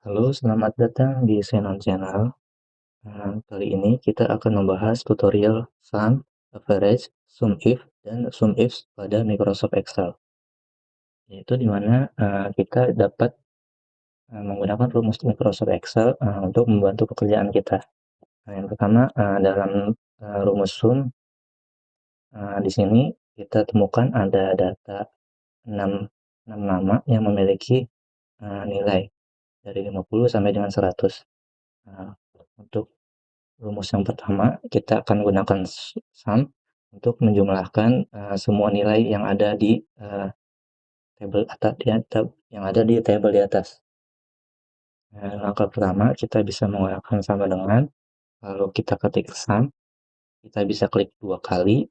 Halo, selamat datang di Xenon Channel. Kali ini kita akan membahas tutorial sum, average, SUMIF, dan SUMIF pada Microsoft Excel. Yaitu di mana kita dapat menggunakan rumus Microsoft Excel untuk membantu pekerjaan kita. Yang pertama, dalam rumus sum, di sini kita temukan ada data 6, 6 nama yang memiliki nilai dari 50 sampai dengan 100. Untuk rumus yang pertama, kita akan gunakan sum untuk menjumlahkan semua nilai yang ada di tabel yang ada di tabel di atas. Langkah pertama kita bisa menggunakan sama dengan, lalu kita ketik sum, kita bisa klik 2 kali,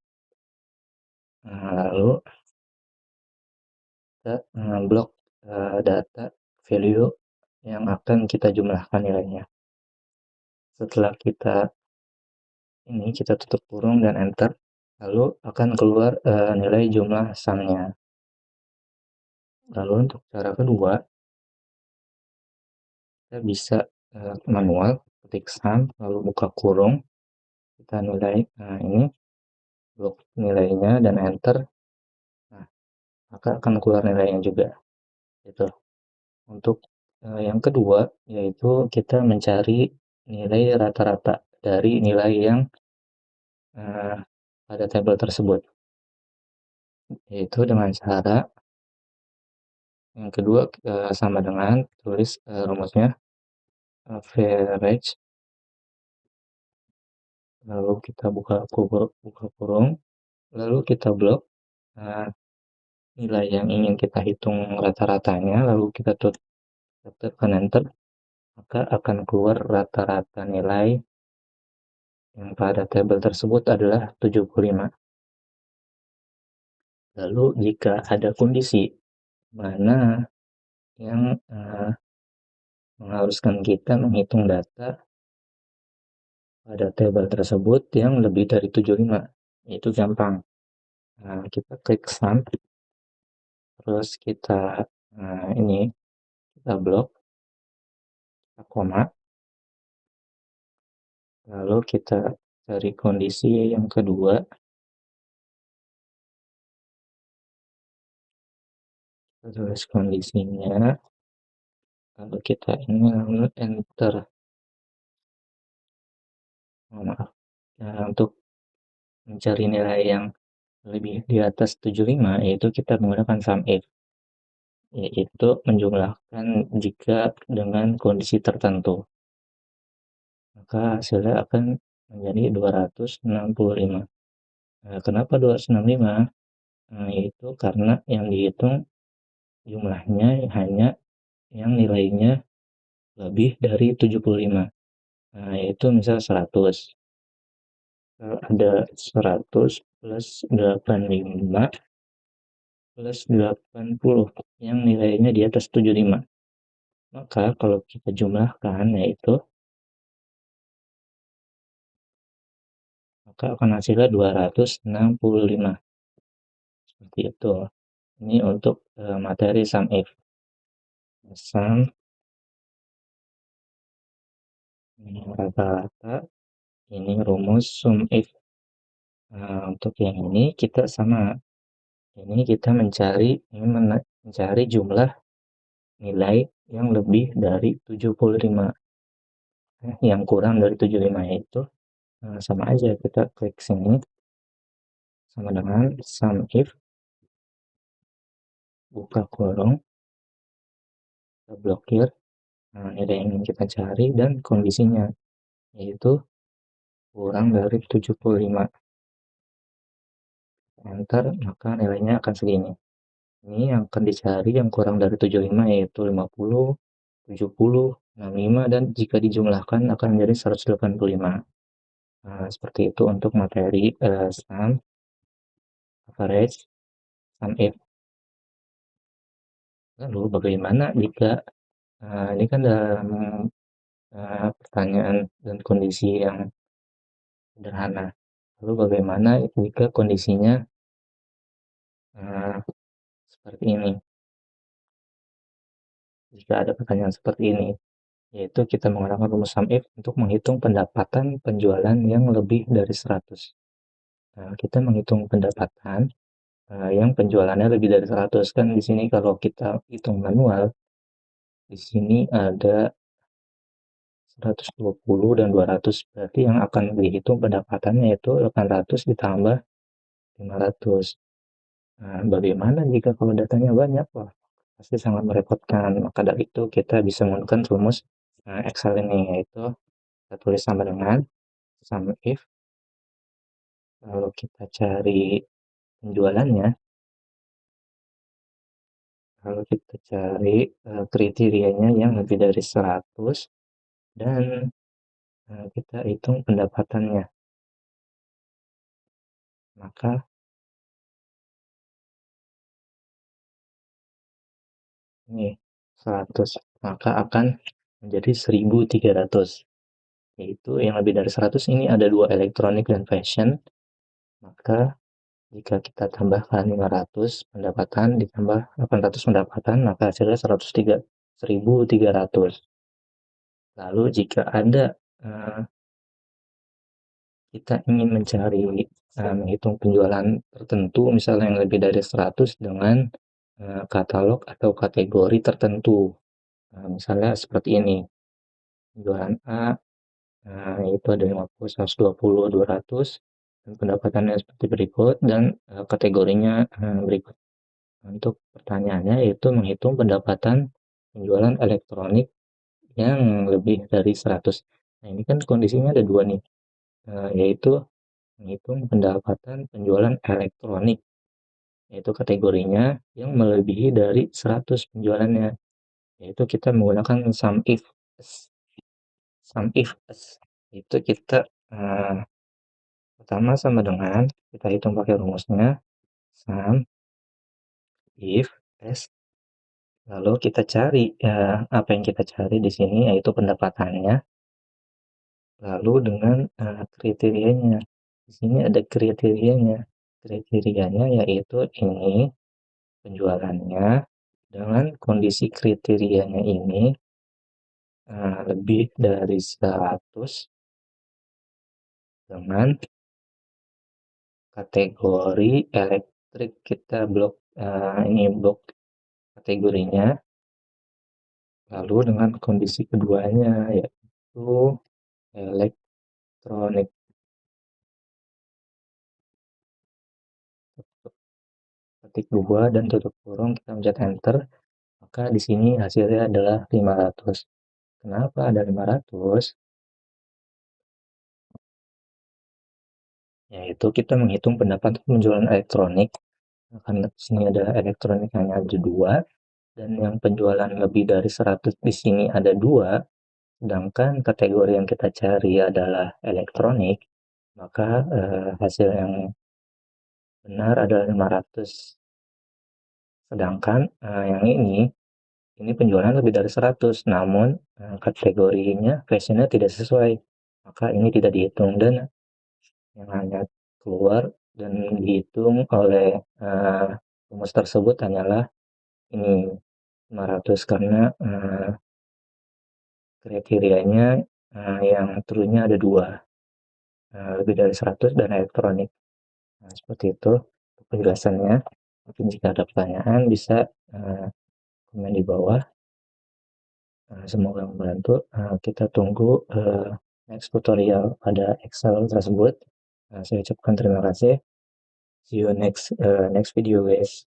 lalu kita blok data value yang akan kita jumlahkan nilainya. Setelah kita tutup kurung dan enter, lalu akan keluar nilai jumlah sumnya. Lalu untuk cara kedua, kita bisa manual ketik sum, lalu buka kurung, kita nilai ini, blok nilainya dan enter. Nah, maka akan keluar nilainya juga. Gitu. Untuk yang kedua, yaitu kita mencari nilai rata-rata dari nilai yang pada tabel tersebut. Yaitu dengan cara yang kedua sama dengan tulis rumusnya average, lalu kita buka kurung, lalu kita blok nilai yang ingin kita hitung rata-ratanya, lalu kita tekan enter, maka akan keluar rata-rata nilai yang pada tabel tersebut adalah 75. Lalu jika ada kondisi mana yang mengharuskan kita menghitung data pada tabel tersebut yang lebih dari 75, itu gampang. Kita klik sum, terus kita kita blok, kita koma, lalu kita cari kondisi yang kedua, kita tulis kondisinya, lalu kita ini lalu enter. Maaf, untuk mencari nilai yang lebih di atas 75, yaitu kita menggunakan SUMIF, yaitu menjumlahkan jika dengan kondisi tertentu, maka hasilnya akan menjadi 265. Kenapa 265? Itu karena yang dihitung jumlahnya hanya yang nilainya lebih dari 75, yaitu misal 100. Ada 100 plus 85 plus 80 yang nilainya di atas 75. Maka kalau kita jumlahkan, yaitu maka akan hasilnya 265. Seperti itu. Ini untuk materi SUMIF. Sum ini rata-rata, ini rumus SUMIF. Untuk yang ini kita sama. Ini kita mencari jumlah nilai yang lebih dari 75. Yang kurang dari 75 itu sama aja, kita klik sini sama dengan SUMIF, buka kurung, kita blokir nilai yang ingin kita cari dan kondisinya, yaitu kurang dari 75. Enter, maka nilainya akan segini. Ini yang akan dicari yang kurang dari 75, yaitu 50, 70, 65, dan jika dijumlahkan akan menjadi 185. Seperti itu untuk materi sum, average, SUMIF. Lalu bagaimana jika ini kan dalam pertanyaan dan kondisi yang sederhana. Lalu bagaimana jika kondisinya seperti ini? Jika ada pertanyaan seperti ini, yaitu kita menggunakan rumus sum if untuk menghitung pendapatan penjualan yang lebih dari 100. Nah, kita menghitung pendapatan yang penjualannya lebih dari 100. Kan di sini kalau kita hitung manual, di sini ada 120 dan 200, berarti yang akan dihitung pendapatannya itu 800 ditambah 500. Nah, bagaimana jika kalau datanya banyak? Wah, pasti sangat merepotkan. Maka dari itu kita bisa menggunakan rumus Excel ini, yaitu kita tulis sama dengan sum if, lalu kita cari penjualannya, lalu kita cari kriterianya yang lebih dari 100, dan kita hitung pendapatannya. Maka ini 100, maka akan menjadi 1.300. Yaitu yang lebih dari 100 ini ada 2 elektronik dan fashion, maka jika kita tambahkan 500 pendapatan ditambah 800 pendapatan, maka hasilnya 1.300. Lalu jika ada kita ingin mencari menghitung penjualan tertentu, misalnya yang lebih dari 100 dengan katalog atau kategori tertentu. Misalnya seperti ini, penjualan A itu ada 50, 120, 200, dan pendapatannya seperti berikut, dan kategorinya berikut. Untuk pertanyaannya yaitu menghitung pendapatan penjualan elektronik yang lebih dari 100. Nah, ini kan kondisinya ada dua nih, yaitu menghitung pendapatan penjualan elektronik, yaitu kategorinya yang melebihi dari 100 penjualannya, yaitu kita menggunakan sum if. Sum if itu kita pertama sama dengan kita hitung pakai rumusnya sum if s, lalu kita cari apa yang kita cari di sini yaitu pendapatannya, lalu dengan kriterianya. Di sini ada kriterianya. Kriterianya yaitu ini penjualannya dengan kondisi kriterianya ini lebih dari 100 dengan kategori elektrik, kita blok ini blok kategorinya, lalu dengan kondisi keduanya yaitu elektronik. Ketik 2 dan tutup kurung, kita pencet enter, maka di sini hasilnya adalah 500. Kenapa ada 500? Yaitu kita menghitung pendapatan penjualan elektronik, karena di sini ada elektronik hanya ada 2, dan yang penjualan lebih dari 100 di sini ada 2, sedangkan kategori yang kita cari adalah elektronik, maka hasil yang benar adalah 500. Sedangkan yang ini penjualan lebih dari 100, namun kategorinya fashionnya tidak sesuai, maka ini tidak dihitung, dan yang hanya keluar dan dihitung oleh rumus tersebut hanyalah ini 500, karena kriterianya yang truenya ada 2, lebih dari 100 dan elektronik. Nah, seperti itu penjelasannya. Mungkin jika ada pertanyaan bisa komen di bawah. Semoga membantu. Kita tunggu next tutorial pada Excel tersebut. Saya ucapkan terima kasih. See you next video guys.